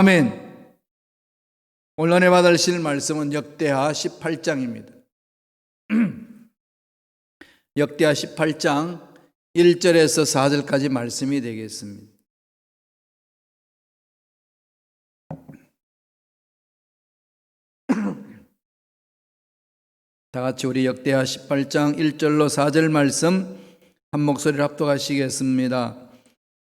아멘. 오늘 은혜 받으실 말씀은 역대하 18장입니다. 역대하 18장 1절에서 4절까지 말씀이 되겠습니다. 다 같이 우리 역대하 18장 1절로 4절 말씀 한 목소리로 합독하시겠습니다.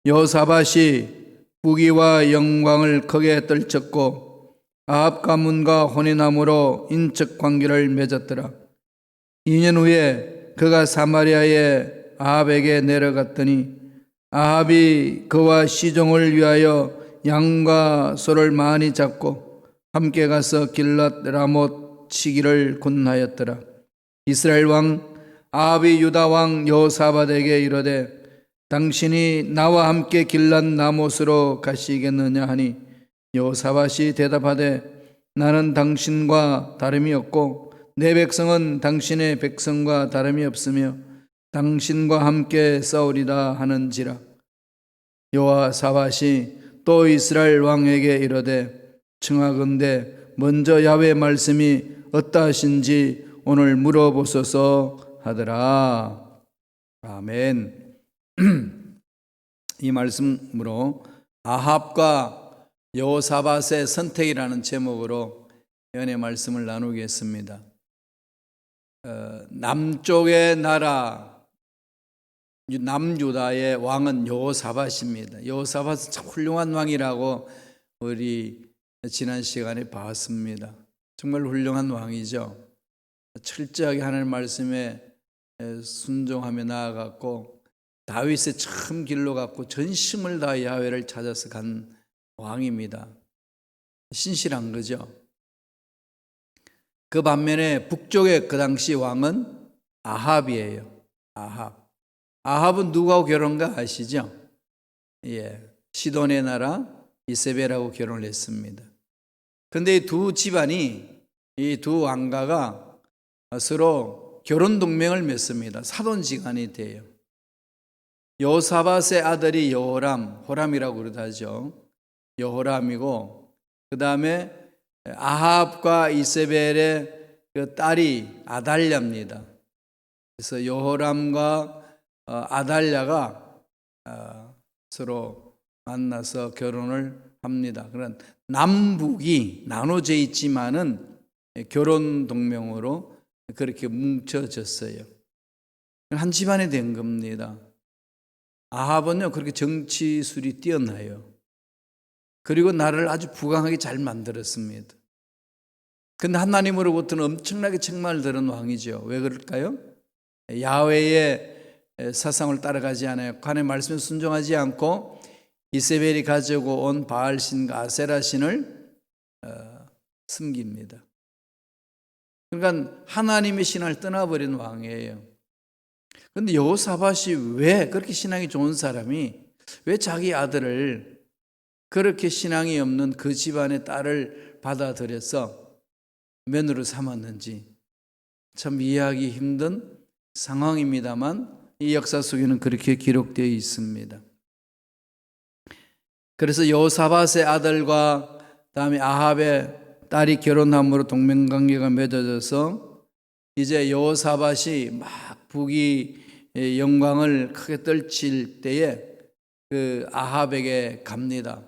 여호사밧이 부귀와 영광을 크게 떨쳤고 아합 가문과 혼인함으로 인척 관계를 맺었더라. 2년 후에 그가 사마리아에 아합에게 내려갔더니 아합이 그와 시종을 위하여 양과 소를 많이 잡고 함께 가서 길랏 라못 치기를 군하였더라. 이스라엘 왕 아합이 유다 왕 여호사밧에게 이르되 당신이 나와 함께 길랏 라못으로 가시겠느냐 하니 여호사밧이 대답하되 나는 당신과 다름이 없고 내 백성은 당신의 백성과 다름이 없으며 당신과 함께 싸우리라 하는지라. 여호사밧이 또 이스라엘 왕에게 이르되 청하건대 먼저 야훼 말씀이 어떠하신지 오늘 물어보소서 하더라. 아멘. 이 말씀으로 아합과 여호사밧의 선택이라는 제목으로 연의 말씀을 나누겠습니다. 남쪽의 나라 남유다의 왕은 여호사밧입니다. 여호사밧은 참 훌륭한 왕이라고 우리 지난 시간에 봤습니다. 정말 훌륭한 왕이죠. 철저하게 하나님 말씀에 순종하며 나아갔고 다윗의 참 길로 갔고 전심을 다해 야훼를 찾아서 간 왕입니다. 신실한 거죠. 그 반면에 북쪽의 그 당시 왕은 아합이에요. 아합은 누구하고 결혼한가 아시죠? 시돈의 나라 이세벨하고 결혼을 했습니다. 그런데 이 두 집안이, 이 두 왕가가 서로 결혼 동맹을 맺습니다. 사돈지간이 돼요. 여호사밧의 아들이 여호람, 호람이라고 그러죠. 여호람이고 그 다음에 아합과 이세벨의 그 딸이 아달랴입니다. 그래서 여호람과 아달랴가 서로 만나서 결혼을 합니다. 그런 남북이 나눠져 있지만은 결혼 동맹으로 그렇게 뭉쳐졌어요. 한 집안이 된 겁니다. 아합은요 그렇게 정치술이 뛰어나요. 그리고 나라를 아주 부강하게 잘 만들었습니다. 그런데 하나님으로부터는 엄청나게 책망을 들은 왕이죠. 왜 그럴까요? 야훼의 사상을 따라가지 않아요. 하나님의 말씀에 순종하지 않고 이세벨이 가지고 온 바알신과 아세라신을 섬깁니다. 그러니까 하나님의 신을 떠나버린 왕이에요. 그런데 여호사밧이 왜 그렇게 신앙이 좋은 사람이 왜 자기 아들을 그렇게 신앙이 없는 그 집안의 딸을 받아들여서 며느리로 삼았는지 참 이해하기 힘든 상황입니다만 이 역사 속에는 그렇게 기록되어 있습니다. 그래서 여호사밧의 아들과 다음에 아합의 딸이 결혼함으로 동맹관계가 맺어져서 이제 여호사밧이 막 북이 영광을 크게 떨칠 때에 그 아합에게 갑니다.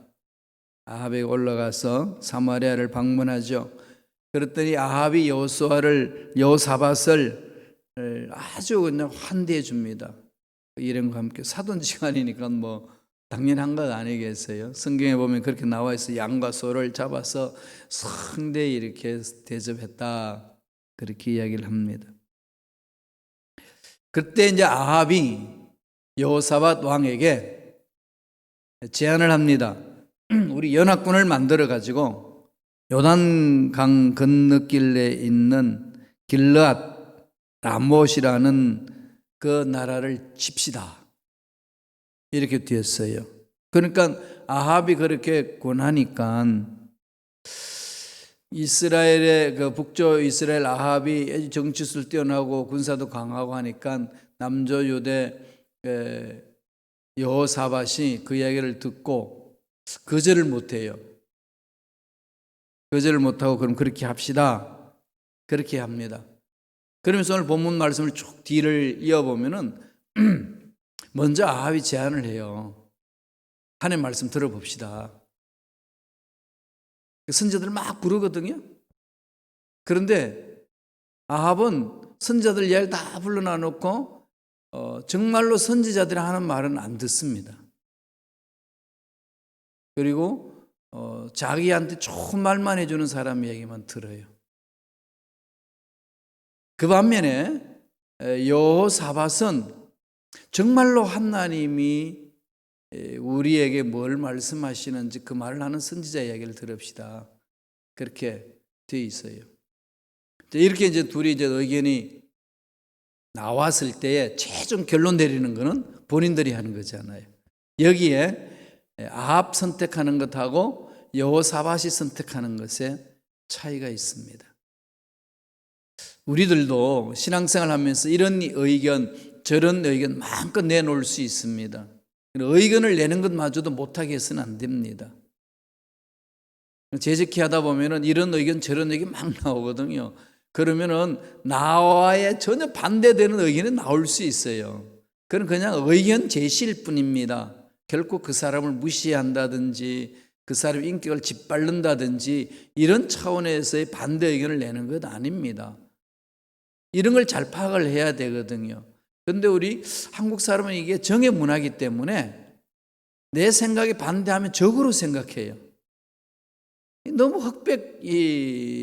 아합에 올라가서 사마리아를 방문하죠. 그랬더니 아합이 여호사밧을 아주 그냥 환대해 줍니다. 이름과 함께 사돈지간이니까 뭐 당연한 것 아니겠어요? 성경에 보면 그렇게 나와 있어. 양과 소를 잡아서 성대히 이렇게 대접했다. 그렇게 이야기를 합니다. 그때 이제 아합이 여호사밧 왕에게 제안을 합니다. 우리 연합군을 만들어 가지고 요단강 건너길에 있는 길랏 라못이라는 그 나라를 칩시다. 이렇게 되었어요. 그러니까 아합이 그렇게 권하니까 이스라엘의 그 북쪽 이스라엘 아합이 정치술 뛰어나고 군사도 강하고 하니까 남조 유대 여호사밧이 그 이야기를 듣고 거절을 못해요. 거절을 못하고 그럼 그렇게 합시다. 그렇게 합니다. 그러면서 오늘 본문 말씀을 쭉 뒤를 이어보면은 먼저 아합이 제안을 해요. 하나님 말씀 들어봅시다. 선지자들 막 부르거든요. 그런데 아합은 선지자들 이야기를 다 불러놔 놓고 정말로 선지자들이 하는 말은 안 듣습니다. 그리고 자기한테 좋은 말만 해주는 사람 얘기만 들어요. 그 반면에 여호사밧은 정말로 하나님이 우리에게 뭘 말씀하시는지 그 말을 하는 선지자 이야기를 들읍시다. 그렇게 되어 있어요. 이렇게 이제 둘이 이제 의견이 나왔을 때에 최종 결론 내리는 거는 본인들이 하는 거잖아요. 여기에 아합 선택하는 것하고 여호사밧이 선택하는 것에 차이가 있습니다. 우리들도 신앙생활 하면서 이런 의견, 저런 의견 마음껏 내놓을 수 있습니다. 의견을 내는 것마저도 못하게 해서는 안 됩니다. 재직히 하다 보면은 이런 의견, 저런 의견 막 나오거든요. 그러면은 나와의 전혀 반대되는 의견이 나올 수 있어요. 그건 그냥 의견 제시일 뿐입니다. 결코 그 사람을 무시한다든지 그 사람의 인격을 짓밟는다든지 이런 차원에서의 반대 의견을 내는 것 아닙니다. 이런 걸 잘 파악을 해야 되거든요. 그런데 우리 한국 사람은 이게 정의 문화이기 때문에 내 생각에 반대하면 적으로 생각해요. 너무 흑백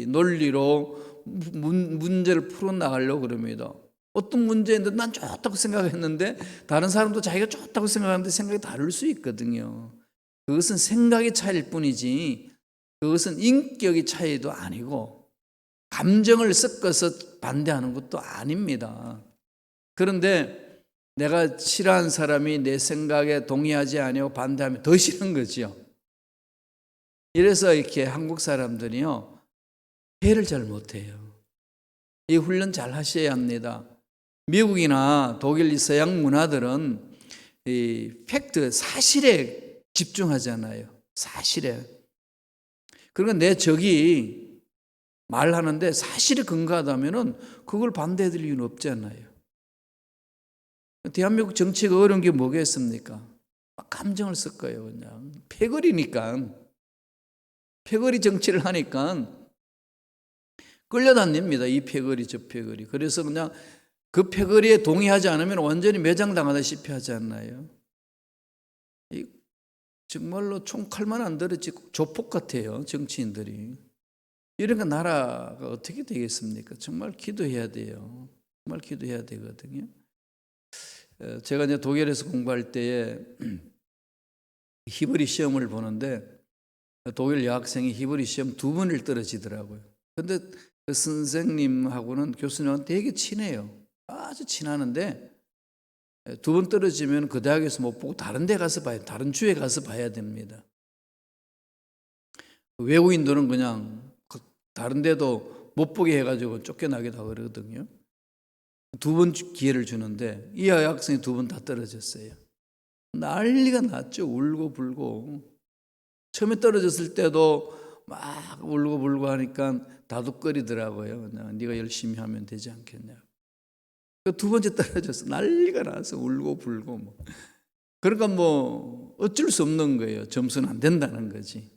논리로 문제를 풀어나가려고 그럽니다. 어떤 문제인데 난 좋다고 생각했는데 다른 사람도 자기가 좋다고 생각하는데 생각이 다를 수 있거든요. 그것은 생각의 차이일 뿐이지 그것은 인격의 차이도 아니고 감정을 섞어서 반대하는 것도 아닙니다. 그런데 내가 싫어하는 사람이 내 생각에 동의하지 아니하고 반대하면 더 싫은 거죠. 이래서 이렇게 한국 사람들이요 회를 잘 못해요. 이 훈련 잘 하셔야 합니다. 미국이나 독일 이 서양 문화들은 이 팩트, 사실에 집중하잖아요. 사실에. 그러니까 내 적이 말하는데 사실에 근거하다면은 그걸 반대해드릴 이유는 없잖아요. 대한민국 정치가 어려운 게 뭐겠습니까? 감정을 섞어요, 그냥. 패거리니까. 패거리 정치를 하니까 끌려다닙니다. 이 패거리, 저 패거리. 그래서 그냥 그 패거리에 동의하지 않으면 완전히 매장당하다시피 하지 않나요? 정말로 총칼만 안 들었지 조폭 같아요, 정치인들이. 이러니까 나라가 어떻게 되겠습니까? 정말 기도해야 돼요. 정말 기도해야 되거든요. 제가 이제 독일에서 공부할 때에 히브리 시험을 보는데 독일 여학생이 히브리 시험 2번을 떨어지더라고요. 근데 그 선생님하고는 교수님한테 되게 친해요. 아주 친하는데 2번 떨어지면 그 대학에서 못 보고 다른 데 가서 봐야, 다른 주에 가서 봐야 됩니다. 외국인들은 그냥 다른 데도 못 보게 해가지고 쫓겨나기도 하고 그러거든요. 2번 기회를 주는데 이 여학생이 2번 다 떨어졌어요. 난리가 났죠. 울고 불고. 처음에 떨어졌을 때도 막 울고 불고 하니까 다독거리더라고요. 그냥 네가 열심히 하면 되지 않겠냐. 두 번째 떨어져서 난리가 나서 울고 불고 뭐. 그러니까 뭐 어쩔 수 없는 거예요. 점수는 안 된다는 거지.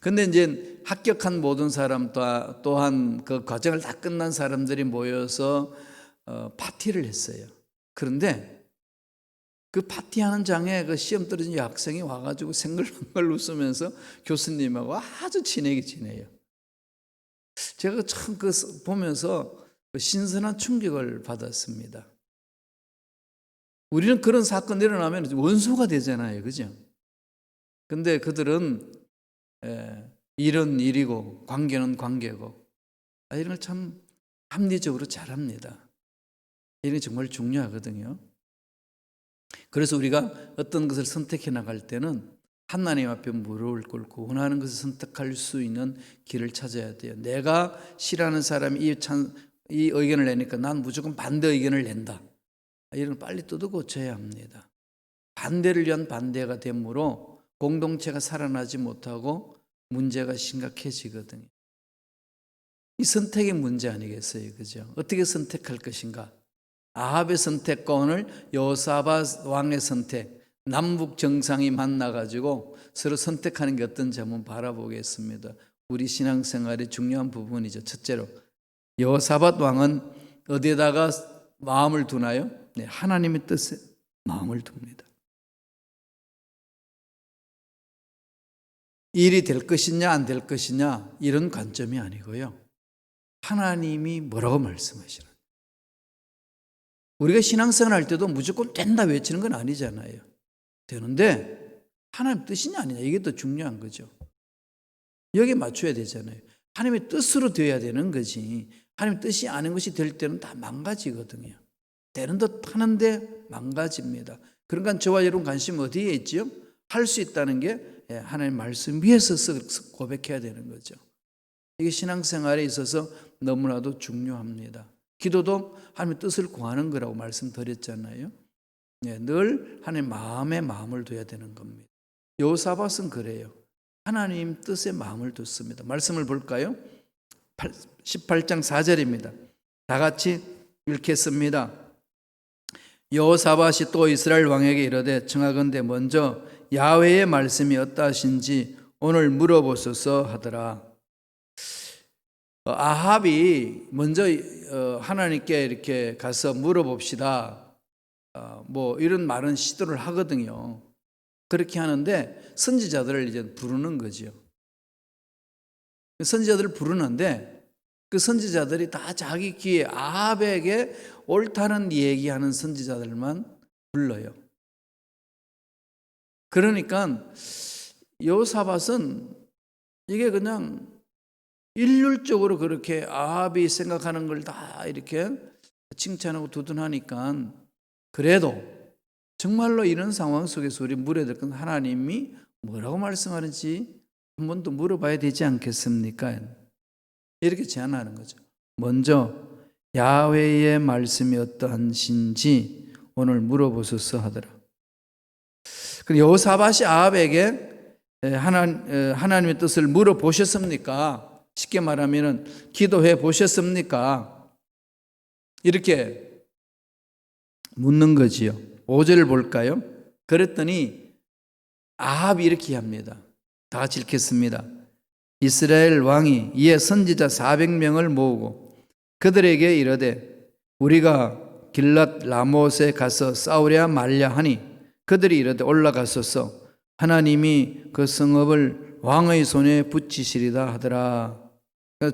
근데 이제 합격한 모든 사람 또한 그 과정을 다 끝난 사람들이 모여서 파티를 했어요. 그런데 그 파티하는 장에 그 시험 떨어진 학생이 와가지고 생글생글 웃으면서 교수님하고 아주 친하게 지내요. 제가 참 그 보면서 신선한 충격을 받았습니다. 우리는 그런 사건이 일어나면 원수가 되잖아요. 그죠? 근데 그들은 일은 일이고 관계는 관계고 이런 걸 참 합리적으로 잘합니다. 이런 게 정말 중요하거든요. 그래서 우리가 어떤 것을 선택해 나갈 때는 하나님 앞에 무릎을 꿇고 원하는 것을 선택할 수 있는 길을 찾아야 돼요. 내가 싫어하는 사람이 이 의견을 내니까 난 무조건 반대 의견을 낸다. 이런 걸 빨리 뜯어 고쳐야 합니다. 반대를 위한 반대가 되므로 공동체가 살아나지 못하고 문제가 심각해지거든요. 이 선택의 문제 아니겠어요? 그죠? 어떻게 선택할 것인가? 아합의 선택과 오늘 여호사밧 왕의 선택, 남북 정상이 만나가지고 서로 선택하는 게 어떤지 한번 바라보겠습니다. 우리 신앙생활의 중요한 부분이죠. 첫째로 여호사밧 왕은 어디에다가 마음을 두나요? 네, 하나님의 뜻에 마음을 둡니다. 일이 될 것이냐 안 될 것이냐 이런 관점이 아니고요. 하나님이 뭐라고 말씀하시나. 우리가 신앙생활 할 때도 무조건 된다 외치는 건 아니잖아요. 되는데 하나님 뜻이냐 아니냐 이게 더 중요한 거죠. 여기에 맞춰야 되잖아요. 하나님의 뜻으로 되어야 되는 거지. 하나님의 뜻이 아닌 것이 될 때는 다 망가지거든요. 되는 듯 하는데 망가집니다. 그러니까 저와 여러분 관심 어디에 있지요? 할 수 있다는 게 하나님 말씀 위에서 고백해야 되는 거죠. 이게 신앙생활에 있어서 너무나도 중요합니다. 기도도 하나님의 뜻을 구하는 거라고 말씀드렸잖아요. 늘 하나님 마음에 마음을 둬야 되는 겁니다. 여호사밧은 그래요. 하나님 뜻에 마음을 뒀습니다. 말씀을 볼까요? 18장 4절입니다. 다 같이 읽겠습니다. 여호사밧이 또 이스라엘 왕에게 이르되 청하건대 먼저 야훼의 말씀이 어떠하신지 오늘 물어보소서 하더라. 아합이 먼저 하나님께 이렇게 가서 물어봅시다. 뭐 이런 말은 시도를 하거든요. 그렇게 하는데 선지자들을 이제 부르는 거죠. 선지자들을 부르는데 그 선지자들이 다 자기 귀에 아합에게 옳다는 얘기하는 선지자들만 불러요. 그러니까 여호사밧은 이게 그냥 일률적으로 그렇게 아합이 생각하는 걸 다 이렇게 칭찬하고 두둔하니까 그래도 정말로 이런 상황 속에서 우리 물어야 될 건 하나님이 뭐라고 말씀하는지 한 번 더 물어봐야 되지 않겠습니까? 이렇게 제안하는 거죠. 먼저 야훼의 말씀이 어떠한지 오늘 물어보소서 하더라. 그리고 여호사밧이 아합에게 하나님의 뜻을 물어보셨습니까? 쉽게 말하면 기도해 보셨습니까? 이렇게 묻는 거지요. 5절을 볼까요? 그랬더니 아합이 이렇게 합니다. 다 같이 읽겠습니다. 이스라엘 왕이 이에 선지자 400명을 모으고 그들에게 이르되 우리가 길랏 라못에 가서 싸우랴 말랴 하니 그들이 이르되 올라가소서 하나님이 그 성읍을 왕의 손에 붙이시리다 하더라.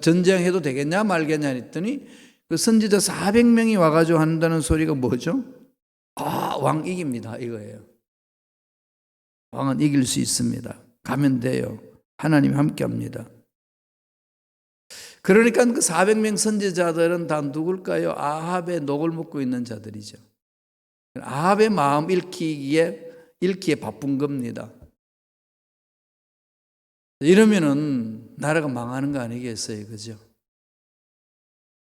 전쟁해도 되겠냐 말겠냐 했더니 그 선지자 400명이 와가지고 한다는 소리가 뭐죠? 왕 이깁니다 이거예요. 왕은 이길 수 있습니다. 가면 돼요. 하나님 함께 합니다. 그러니까 그 400명 선지자들은 다 누굴까요? 아합의 녹을 먹고 있는 자들이죠. 아합의 마음 읽기에 바쁜 겁니다. 이러면은 나라가 망하는 거 아니겠어요? 그죠?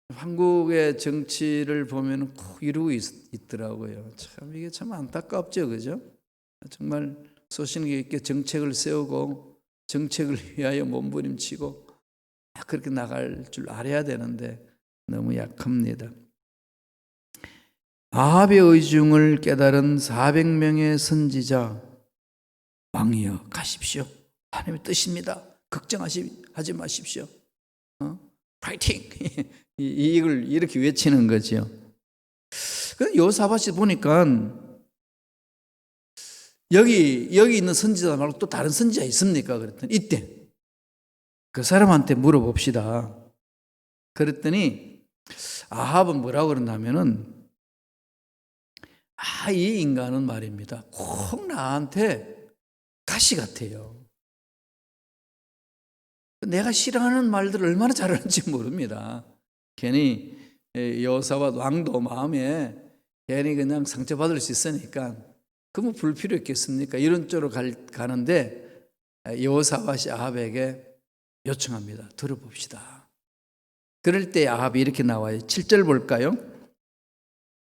한국의 정치를 보면 꼭 이루고 있더라고요. 참 이게 참 안타깝죠. 그죠? 정말 소신기 있게 정책을 세우고 정책을 위하여 몸부림치고 그렇게 나갈 줄 알아야 되는데 너무 약합니다. 아합의 의중을 깨달은 400명의 선지자 왕이여 가십시오. 하나님의 뜻입니다. 걱정하지 마십시오. 파이팅! 이걸 이렇게 외치는 거죠. 여호사밧이 보니까 여기 있는 선지자 말고 또 다른 선지자 있습니까? 그랬더니 이때 그 사람한테 물어봅시다. 그랬더니 아합은 뭐라고 그러냐면은 이 인간은 말입니다. 꼭 나한테 가시 같아요. 내가 싫어하는 말들을 얼마나 잘하는지 모릅니다. 괜히 여호사밧 왕도 마음에 괜히 그냥 상처받을 수 있으니까 그뭐 불필요 있겠습니까? 이런 쪽으로 가는데 여호사밧이 아합에게 요청합니다. 들어봅시다. 그럴 때 아합이 이렇게 나와요. 7절 볼까요?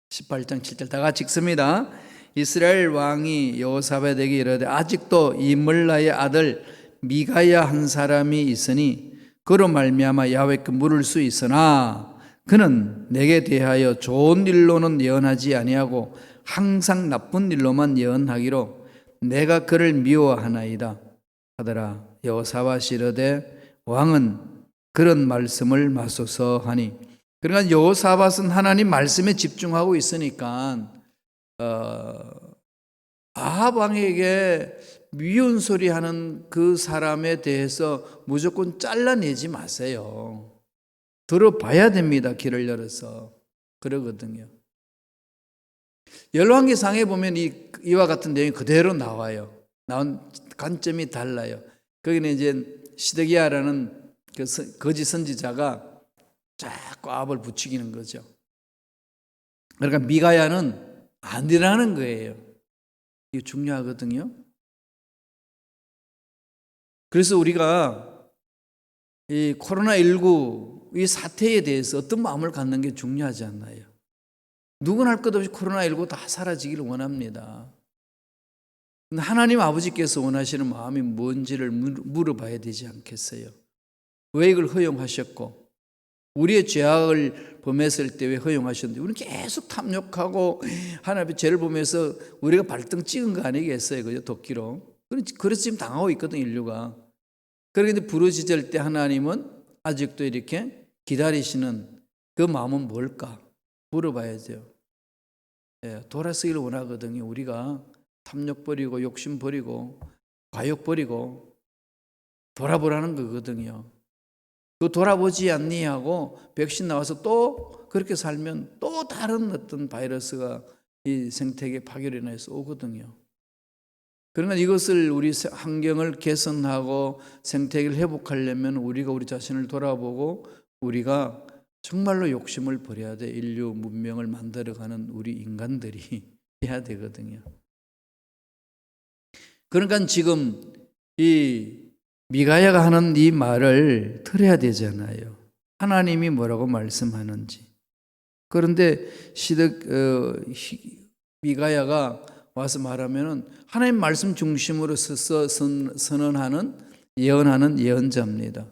18장 7절 다 같이 읽습니다. 이스라엘 왕이 여호사밧에게 이르되 아직도 이물라의 아들 미가야 한 사람이 있으니 그로 말미암아 야훼께 물을 수 있으나 그는 내게 대하여 좋은 일로는 예언하지 아니하고 항상 나쁜 일로만 예언하기로 내가 그를 미워하나이다 하더라. 여호사밧이 이르되 왕은 그런 말씀을 마소서 하니, 그러니까 여호사밧은 하나님 말씀에 집중하고 있으니까 아합 왕에게 미운 소리 하는 그 사람에 대해서 무조건 잘라내지 마세요. 들어봐야 됩니다. 길을 열어서. 그러거든요. 열왕기상에 보면 이와 같은 내용이 그대로 나와요. 나온 관점이 달라요. 거기는 이제 시드기야라는 그 거짓 선지자가 자꾸 아합을 부추기는 거죠. 그러니까 미가야는 아니라는 거예요. 이게 중요하거든요. 그래서 우리가 이 코로나19 이 사태에 대해서 어떤 마음을 갖는 게 중요하지 않나요? 누구나 할 것 없이 코로나19 다 사라지기를 원합니다. 근데 하나님 아버지께서 원하시는 마음이 뭔지를 물어봐야 되지 않겠어요? 왜 이걸 허용하셨고, 우리의 죄악을 범했을 때 왜 허용하셨는데, 우리는 계속 탐욕하고 하나님의 죄를 보면서 우리가 발등 찍은 거 아니겠어요? 그죠? 도끼로. 그래서 지금 당하고 있거든, 인류가. 그런데 부르짖을 때 하나님은 아직도 이렇게 기다리시는 그 마음은 뭘까? 물어봐야 돼요. 예, 돌아서기를 원하거든요. 우리가 탐욕 버리고 욕심 버리고 과욕 버리고 돌아보라는 거거든요. 그 돌아보지 않니 하고 백신 나와서 또 그렇게 살면 또 다른 어떤 바이러스가 이 생태계 파괴로 인해서 오거든요. 그러니까 이것을 우리 환경을 개선하고 생태계를 회복하려면 우리가 우리 자신을 돌아보고 우리가 정말로 욕심을 버려야 돼. 인류 문명을 만들어가는 우리 인간들이 해야 되거든요. 그러니까 지금 이 미가야가 하는 이 말을 들어야 되잖아요. 하나님이 뭐라고 말씀하는지. 그런데 미가야가 와서 말하면은 하나님 말씀 중심으로 서서 선언하는 예언하는 예언자입니다.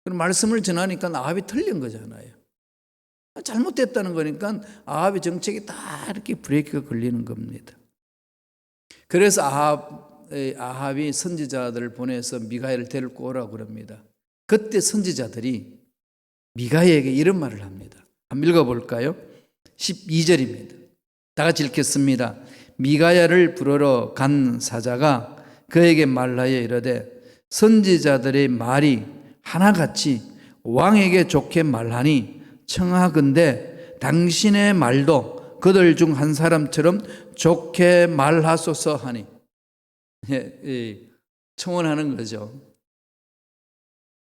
그럼 말씀을 전하니까 아합이 틀린 거잖아요. 잘못됐다는 거니까 아합의 정책이 다 이렇게 브레이크가 걸리는 겁니다. 그래서 아합이 선지자들을 보내서 미가야를 데리고 오라고 그럽니다. 그때 선지자들이 미가야에게 이런 말을 합니다. 한번 읽어볼까요? 12절입니다. 다 같이 읽겠습니다. 미가야를 부르러 간 사자가 그에게 말하여 이르되 선지자들의 말이 하나같이 왕에게 좋게 말하니 청하건대 당신의 말도 그들 중 한 사람처럼 좋게 말하소서 하니, 청원하는 거죠.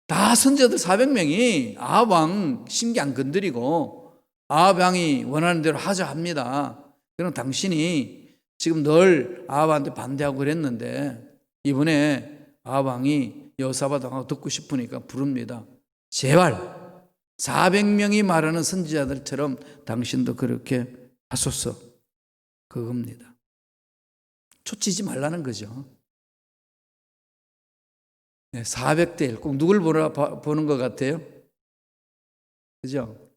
다 선지자들 400명이 아합 왕 심기 안 건드리고 아합 왕이 원하는 대로 하자 합니다. 그럼 당신이 지금 늘 아합한테 반대하고 그랬는데 이번에 아합 왕이 여호사밧 왕하고 듣고 싶으니까 부릅니다. 제발 400명이 말하는 선지자들처럼 당신도 그렇게 하소서. 그겁니다. 초치지 말라는 거죠. 400대 1. 꼭 누굴 보는 것 같아요? 그죠?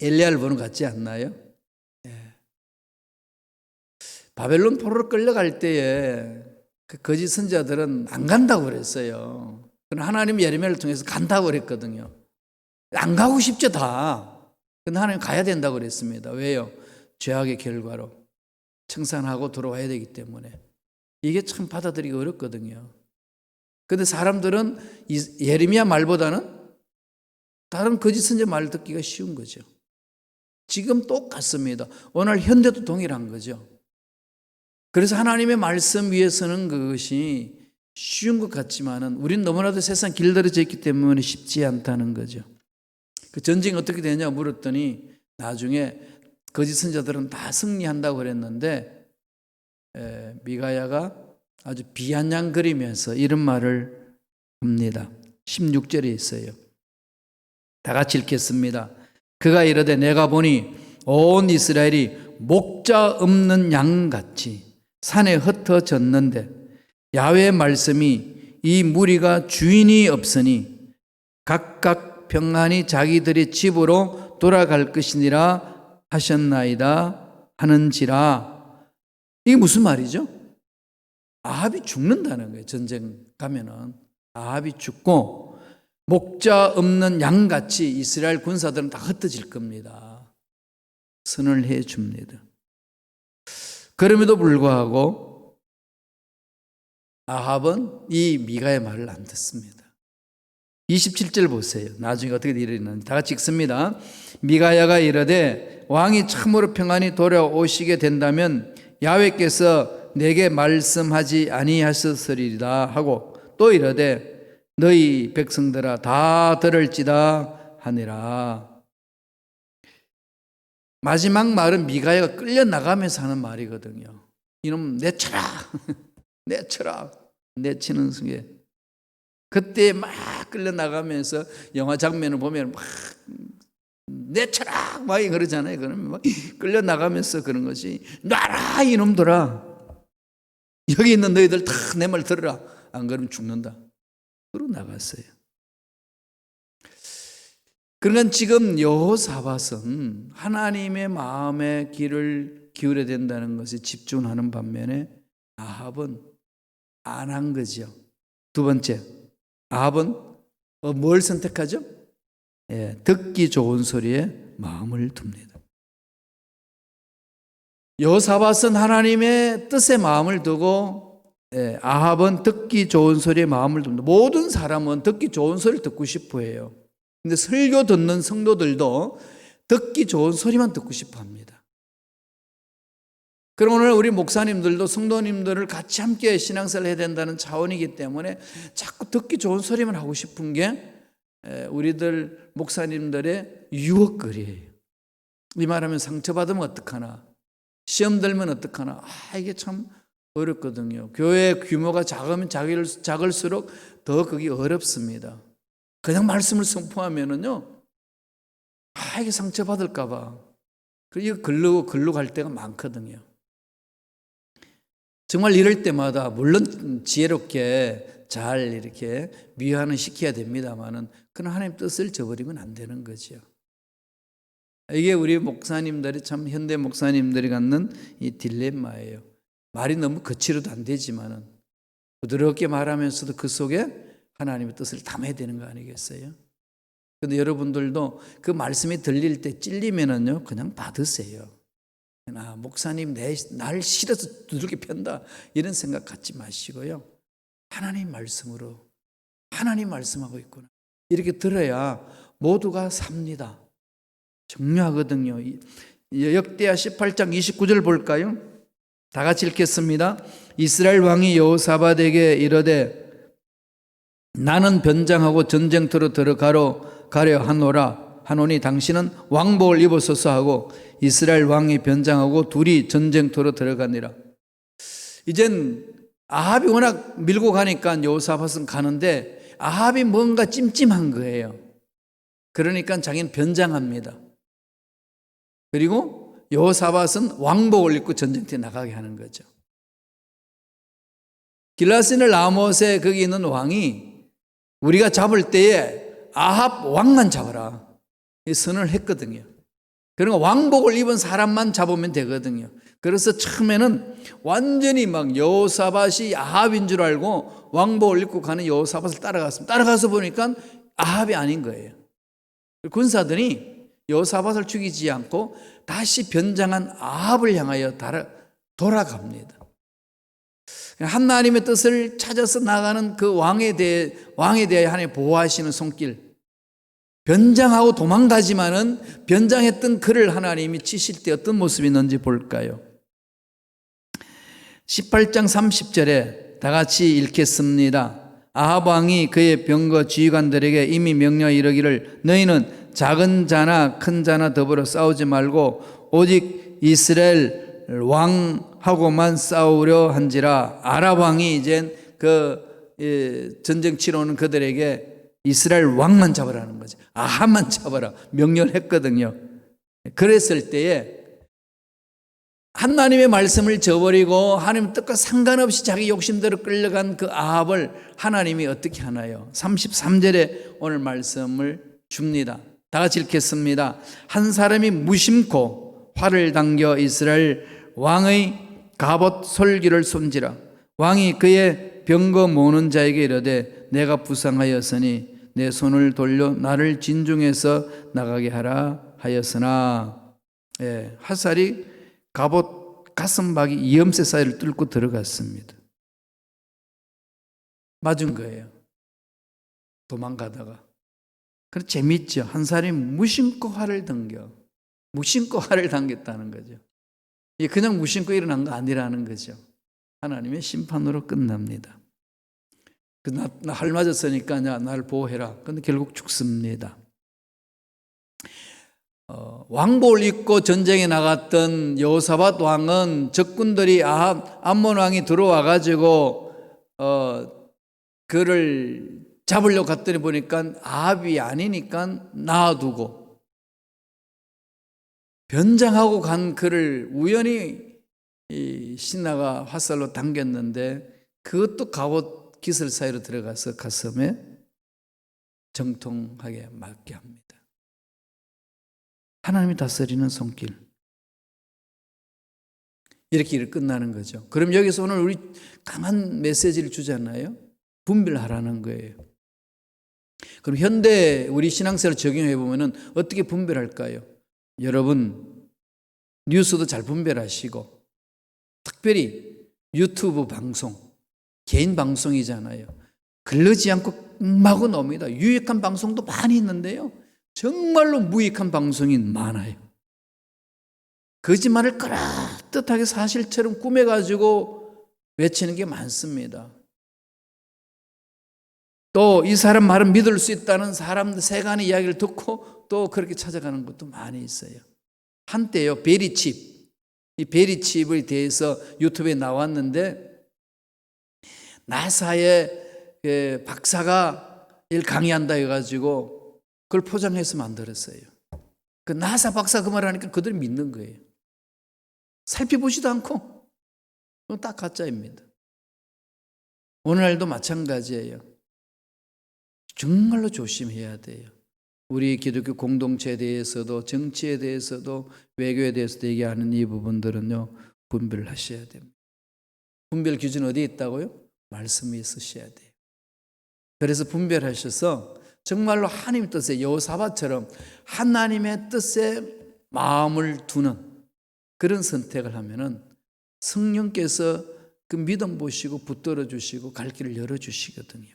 엘리야를 보는 것 같지 않나요? 바벨론 포로로 끌려갈 때에 그 거짓 선지자들은 안 간다고 그랬어요. 그럼 하나님 예레미야를 통해서 간다고 그랬거든요. 안 가고 싶죠, 다. 근데 하나님 가야 된다고 그랬습니다. 왜요? 죄악의 결과로 청산하고 돌아와야 되기 때문에. 이게 참 받아들이기 어렵거든요. 근데 사람들은 예레미야 말보다는 다른 거짓 선지자 말 듣기가 쉬운 거죠. 지금 똑같습니다. 오늘 현대도 동일한 거죠. 그래서 하나님의 말씀 위에 서는 그것이 쉬운 것 같지만은 우리는 너무나도 세상 길들여져 있기 때문에 쉽지 않다는 거죠. 그 전쟁이 어떻게 되냐 물었더니 나중에 거짓 선지자들은 다 승리한다고 그랬는데 미가야가 아주 비아냥거리면서 이런 말을 합니다. 16절에 있어요. 다 같이 읽겠습니다. 그가 이르되 내가 보니 온 이스라엘이 목자 없는 양같이 산에 흩어졌는데 야훼의 말씀이 이 무리가 주인이 없으니 각각 평안히 자기들의 집으로 돌아갈 것이니라 하셨나이다 하는지라. 이게 무슨 말이죠? 아합이 죽는다는 거예요. 전쟁 가면은 아합이 죽고 목자 없는 양같이 이스라엘 군사들은 다 흩어질 겁니다. 선을 해 줍니다. 그럼에도 불구하고 아합은 이 미가의 말을 안 듣습니다. 27절 보세요. 나중에 어떻게 일어나는지 다 같이 읽습니다. 미가야가 이르되 왕이 참으로 평안히 돌아오시게 된다면 야훼께서 내게 말씀하지 아니하셨으리라 하고 또 이르되 너희 백성들아 다 들을지다 하니라. 마지막 말은 미가야가 끌려나가면서 하는 말이거든요. 이놈 내쳐라 내쳐라 내치는 순간 그때 막 끌려나가면서 영화 장면을 보면 막 내쳐라 막 그러잖아요. 그러면 막 끌려나가면서 그런 것이 놔라 이놈들아 여기 있는 너희들 다 내 말 들으라 안 그러면 죽는다. 그러고 나갔어요. 그러니까 지금 여호사밧은 하나님의 마음의 귀를 기울여야 된다는 것에 집중하는 반면에 아합은 안 한 거죠. 두 번째, 아합은 뭘 선택하죠? 듣기 좋은 소리에 마음을 둡니다. 여호사밧은 하나님의 뜻에 마음을 두고 아합은 듣기 좋은 소리에 마음을 둡니다. 모든 사람은 듣기 좋은 소리를 듣고 싶어 해요. 근데 설교 듣는 성도들도 듣기 좋은 소리만 듣고 싶어 합니다. 그럼 오늘 우리 목사님들도 성도님들을 같이 함께 신앙생활을 해야 된다는 차원이기 때문에 자꾸 듣기 좋은 소리만 하고 싶은 게 우리들 목사님들의 유혹거리예요. 이 말하면 상처받으면 어떡하나, 시험 들면 어떡하나, 이게 참 어렵거든요. 교회 규모가 작으면 작을수록 더 그게 어렵습니다. 그냥 말씀을 선포하면은요, 이게 상처받을까봐. 이거 글로 갈 때가 많거든요. 정말 이럴 때마다, 물론 지혜롭게 잘 이렇게 미화는 시켜야 됩니다만은, 그런 하나님 뜻을 저버리면 안 되는 거죠. 이게 우리 목사님들이 참 현대 목사님들이 갖는 이 딜레마예요. 말이 너무 거칠어도 안 되지만은, 부드럽게 말하면서도 그 속에 하나님의 뜻을 담아야 되는 거 아니겠어요? 그런데 여러분들도 그 말씀이 들릴 때 찔리면은요, 그냥 받으세요. 목사님 날 싫어서 두들겨 편다 이런 생각 갖지 마시고요. 하나님 말씀으로 하나님 말씀하고 있구나 이렇게 들어야 모두가 삽니다. 중요하거든요. 역대하 18장 29절 볼까요? 다 같이 읽겠습니다. 이스라엘 왕이 여호사밧에게 이르되 나는 변장하고 전쟁터로 가려 하노니 당신은 왕복을 입으소서 하고 이스라엘 왕이 변장하고 둘이 전쟁터로 들어가니라. 이젠 아합이 워낙 밀고 가니까 여호사밧은 가는데 아합이 뭔가 찜찜한 거예요. 그러니까 자기는 변장합니다. 그리고 여호사밧은 왕복을 입고 전쟁터에 나가게 하는 거죠. 길라스늘 라못에 거기 있는 왕이 우리가 잡을 때에 아합 왕만 잡아라 이 선을 했거든요. 그러니까 왕복을 입은 사람만 잡으면 되거든요. 그래서 처음에는 완전히 막 여호사밧이 아합인 줄 알고 왕복을 입고 가는 여호사밧을 따라갔습니다. 따라가서 보니까 아합이 아닌 거예요. 군사들이 여호사밧을 죽이지 않고 다시 변장한 아합을 향하여 돌아갑니다. 하나님의 뜻을 찾아서 나가는 그 왕에 대해 하나님 보호하시는 손길. 변장하고 도망가지만은 변장했던 그를 하나님이 치실 때 어떤 모습이 있는지 볼까요? 18장 30절에 다 같이 읽겠습니다. 아합 왕이 그의 병거 지휘관들에게 이미 명령하여 이르기를 너희는 작은 자나 큰 자나 더불어 싸우지 말고 오직 이스라엘 왕하고만 싸우려 한지라. 아랍 왕이 이제 전쟁 치러 오는 그들에게 이스라엘 왕만 잡으라는 거죠. 아합만 잡아라 명령을 했거든요. 그랬을 때에 하나님의 말씀을 저버리고 하나님 뜻과 상관없이 자기 욕심대로 끌려간 그 아합을 하나님이 어떻게 하나요? 33절에 오늘 말씀을 줍니다. 다 같이 읽겠습니다. 한 사람이 무심코 활을 당겨 이스라엘 왕의 갑옷 솔기를 손지라. 왕이 그의 병거 모는 자에게 이르되 내가 부상하였으니 내 손을 돌려 나를 진중에서 나가게 하라 하였으나, 화살이 갑옷 가슴박이 이염새 사이를 뚫고 들어갔습니다. 맞은 거예요. 도망가다가. 그래 재밌죠. 한 사람이 무심코 활을 당겼다는 거죠. 이게 그냥 무심코 일어난 거 아니라는 거죠. 하나님의 심판으로 끝납니다. 나 활 맞았으니까 나를 보호해라. 근데 결국 죽습니다. 왕복을 입고 전쟁에 나갔던 여호사밧 왕은 적군들이 암몬 왕이 들어와 가지고 그를 잡으려고 갔더니 보니까 아합이 아니니까 놔두고 변장하고 간 그를 우연히 신하가 화살로 당겼는데 그것도 갑옷 기슬 사이로 들어가서 가슴에 정통하게 맞게 합니다. 하나님이 다스리는 손길. 이렇게 일 끝나는 거죠. 그럼 여기서 오늘 우리 강한 메시지를 주잖아요. 분별하라는 거예요. 그럼 현대 우리 신앙생활을 적용해 보면은 어떻게 분별할까요? 여러분 뉴스도 잘 분별하시고, 특별히 유튜브 방송, 개인 방송이잖아요. 걸르지 않고 마구 나옵니다. 유익한 방송도 많이 있는데요, 정말로 무익한 방송이 많아요. 거짓말을 그럴듯하게 사실처럼 꾸며가지고 외치는 게 많습니다. 또 이 사람 말은 믿을 수 있다는 사람들 세간의 이야기를 듣고 또 그렇게 찾아가는 것도 많이 있어요. 한때요, 베리칩, 이 베리칩에 대해서 유튜브에 나왔는데 나사의 박사가 일 강의한다 해가지고 그걸 포장해서 만들었어요. 그 나사 박사 그 말 하니까 그들이 믿는 거예요. 살펴보지도 않고. 그건 딱 가짜입니다. 오늘날도 마찬가지예요. 정말로 조심해야 돼요. 우리 기독교 공동체에 대해서도 정치에 대해서도 외교에 대해서도 얘기하는 이 부분들은요, 분별을 하셔야 됩니다. 분별 기준 어디에 있다고요? 말씀에 있으셔야 돼요. 그래서 분별하셔서 정말로 하나님 뜻에 여호사밧처럼 하나님의 뜻에 마음을 두는 그런 선택을 하면은 성령께서 그 믿음 보시고 붙들어 주시고 갈 길을 열어 주시거든요.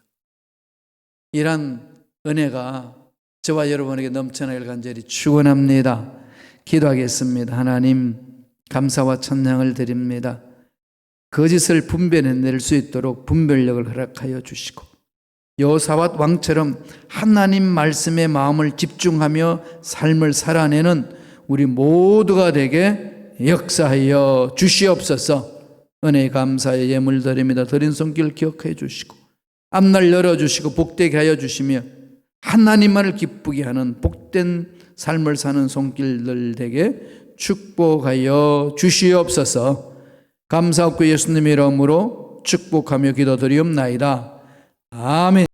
이런 은혜가 저와 여러분에게 넘쳐나길 간절히 축원합니다. 기도하겠습니다. 하나님, 감사와 찬양을 드립니다. 거짓을 분별해낼 수 있도록 분별력을 허락하여 주시고, 여호사밧 왕처럼 하나님 말씀에 마음을 집중하며 삶을 살아내는 우리 모두가 되게 역사하여 주시옵소서. 은혜 감사의 예물 드립니다. 드린 손길 기억해 주시고 앞날 열어주시고 복되게 하여 주시며 하나님만을 기쁘게 하는 복된 삶을 사는 손길들 되게 축복하여 주시옵소서. 감사하고 예수님의 이름으로 축복하며 기도드리옵나이다. 아멘.